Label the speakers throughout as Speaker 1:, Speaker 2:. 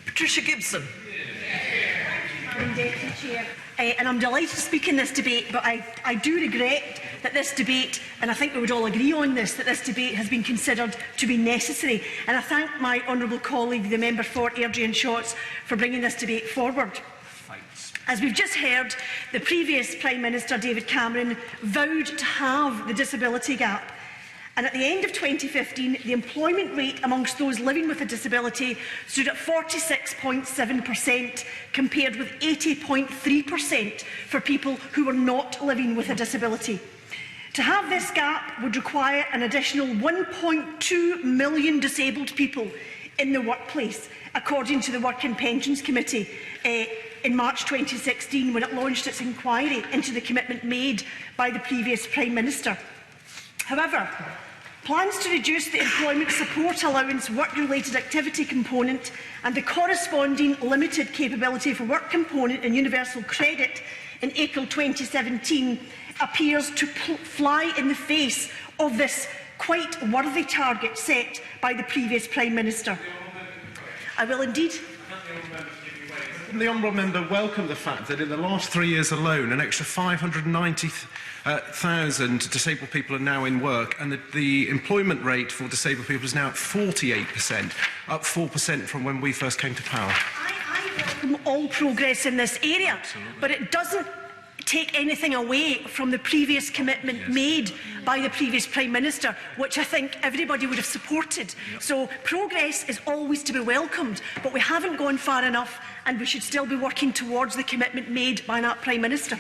Speaker 1: Patricia Gibson.
Speaker 2: Deputy Chair. And I'm delighted to speak in this debate, but I do regret that this debate, and I think we would all agree on this, that this debate has been considered to be necessary. And I thank my honourable colleague, the member for Airdrie and Shotts, for bringing this debate forward. As we've just heard, the previous Prime Minister, David Cameron, vowed to halve the disability gap. And at the end of 2015, the employment rate amongst those living with a disability stood at 46.7%, compared with 80.3% for people who were not living with a disability. To have this gap would require an additional 1.2 million disabled people in the workplace, according to the Work and Pensions Committee in March 2016, when it launched its inquiry into the commitment made by the previous Prime Minister. However, plans to reduce the employment support allowance work-related activity component and the corresponding limited capability for work component in universal credit in April 2017 appears to fly in the face of this quite worthy target set by the previous Prime Minister. I will indeed.
Speaker 3: The honourable member welcomed the fact that in the last 3 years alone, an extra 590,000 disabled people are now in work, and the employment rate for disabled people is now at 48%, up 4% from when we first came to power.
Speaker 2: I welcome all progress in this area,
Speaker 3: Absolutely.
Speaker 2: but it doesn't take anything away from the previous commitment made by the previous Prime Minister, which I think everybody would have supported. So progress is always to be welcomed, but we haven't gone far enough, and we should still be working towards the commitment made by that Prime Minister.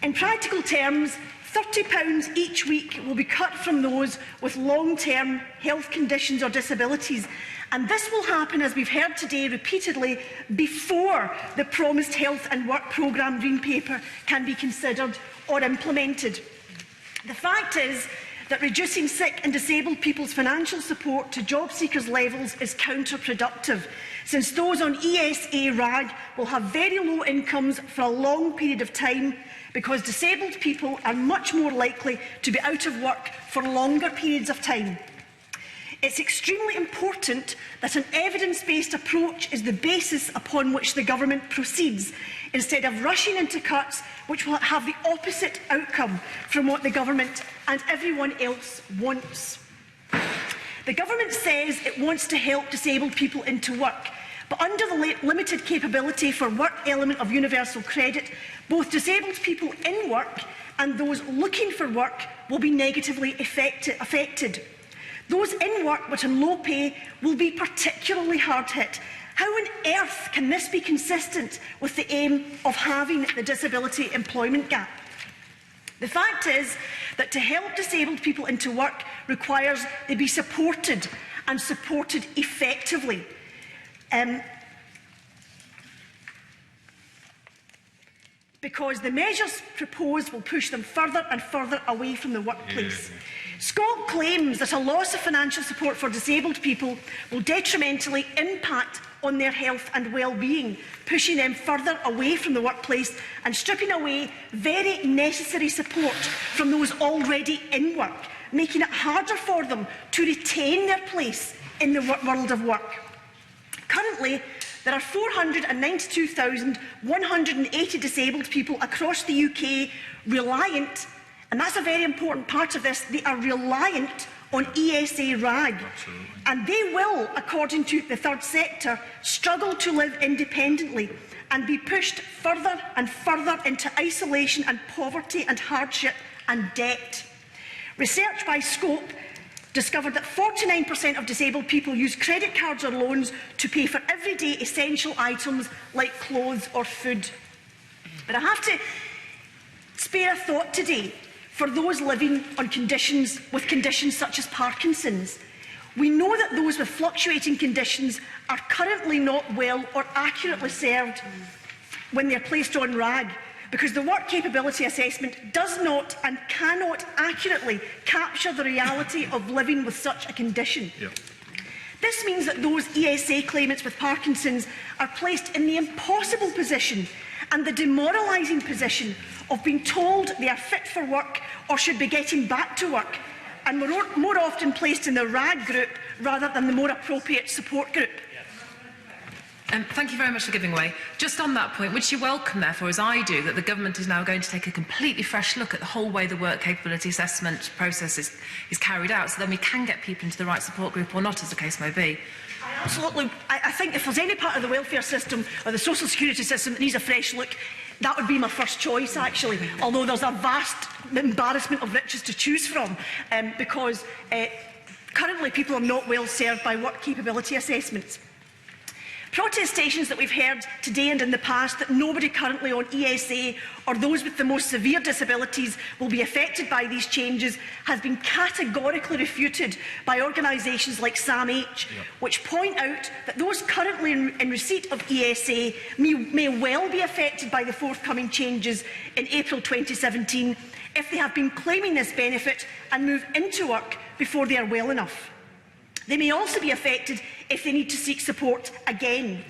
Speaker 2: In practical terms, £30 each week will be cut from those with long-term health conditions or disabilities, and this will happen, as we've heard today repeatedly, before the promised Health and Work Programme Green Paper can be considered or implemented. The fact is that reducing sick and disabled people's financial support to job seekers' levels is counterproductive, since those on ESA RAG will have very low incomes for a long period of time, because disabled people are much more likely to be out of work for longer periods of time. It's extremely important that an evidence-based approach is the basis upon which the government proceeds, instead of rushing into cuts which will have the opposite outcome from what the government and everyone else wants. The government says it wants to help disabled people into work, but under the limited capability for work element of universal credit, both disabled people in work and those looking for work will be negatively affected. Those in work but on low pay will be particularly hard hit. How on earth can this be consistent with the aim of halving the disability employment gap? The fact is that to help disabled people into work requires they be supported, and supported effectively. Because the measures proposed will push them further and further away from the workplace. Scott claims that a loss of financial support for disabled people will detrimentally impact on their health and well-being, pushing them further away from the workplace and stripping away very necessary support from those already in work, making it harder for them to retain their place in the world of work. Currently, there are 492,180 disabled people across the UK reliant, and that's a very important part of this, they are reliant on ESA RAG.
Speaker 3: Absolutely.
Speaker 2: And they will, according to the third sector, struggle to live independently and be pushed further and further into isolation and poverty and hardship and debt. Research by Scope discovered that 49% of disabled people use credit cards or loans to pay for everyday essential items like clothes or food. But I have to spare a thought today for those living on conditions such as Parkinson's. We know that those with fluctuating conditions are currently not well or accurately served when they are placed on RAG, because the work capability assessment does not and cannot accurately capture the reality of living with such a condition. This means that those ESA claimants with Parkinson's are placed in the impossible position and the demoralising position of being told they are fit for work or should be getting back to work, and were more often placed in the RAG group rather than the more appropriate support group.
Speaker 1: Thank you very much for giving way. Just on that point, would you welcome, therefore, as I do, that the government is now going to take a completely fresh look at the whole way the work capability assessment process is carried out, so then we can get people into the right support group or not, as the case may be?
Speaker 2: Absolutely. I think if there's any part of the welfare system or the social security system that needs a fresh look, that would be my first choice, actually, although there's a vast embarrassment of riches to choose from, because currently people are not well served by work capability assessments. Protestations that we've heard today and in the past that nobody currently on ESA or those with the most severe disabilities will be affected by these changes has been categorically refuted by organisations like SAMH, which point out that those currently in receipt of ESA may well be affected by the forthcoming changes in April 2017 if they have been claiming this benefit and move into work before they are well enough. They may also be affected if they need to seek support again.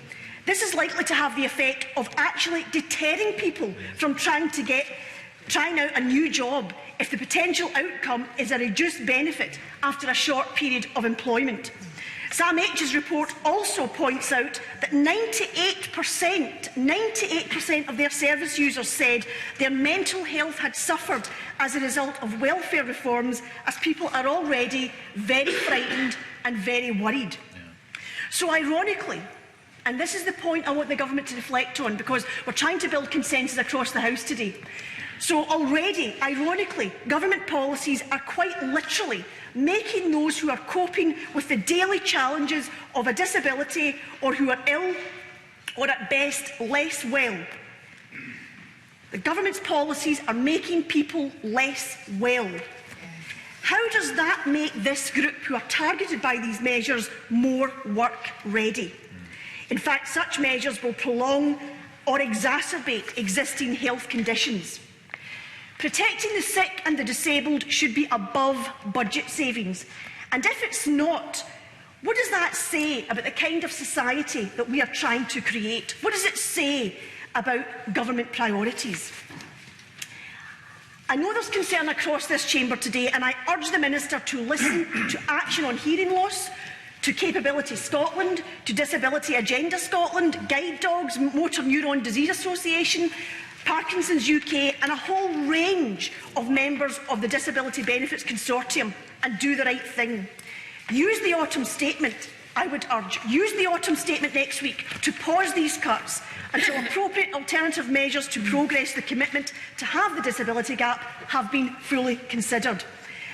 Speaker 2: This is likely to have the effect of actually deterring people from trying out a new job if the potential outcome is a reduced benefit after a short period of employment. SAMH's report also points out that 98% of their service users said their mental health had suffered as a result of welfare reforms, as people are already very frightened and very worried. So ironically, and this is the point I want the government to reflect on, because we're trying to build consensus across the House today. So already, ironically, government policies are quite literally making those who are coping with the daily challenges of a disability or who are ill or at best less well. The government's policies are making people less well. How does that make this group who are targeted by these measures more work ready? In fact, such measures will prolong or exacerbate existing health conditions. Protecting the sick and the disabled should be above budget savings. And if it's not, what does that say about the kind of society that we are trying to create? What does it say about government priorities? I know there's concern across this chamber today, and I urge the Minister to listen to Action on Hearing Loss, to Capability Scotland, to Disability Agenda Scotland, Guide Dogs, Motor Neuron Disease Association, Parkinson's UK, and a whole range of members of the Disability Benefits Consortium, and do the right thing. Use the autumn statement, I would urge, use the autumn statement next week to pause these cuts until appropriate alternative measures to progress the commitment to have the disability gap have been fully considered.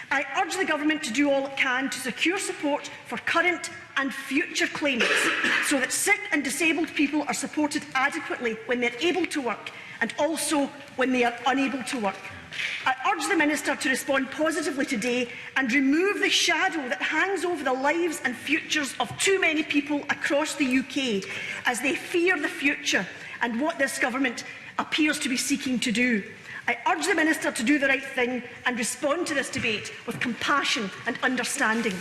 Speaker 2: I urge the government to do all it can to secure support for current and future claimants so that sick and disabled people are supported adequately when they are able to work and also when they are unable to work. I urge the Minister to respond positively today and remove the shadow that hangs over the lives and futures of too many people across the UK as they fear the future and what this government appears to be seeking to do. I urge the Minister to do the right thing and respond to this debate with compassion and understanding.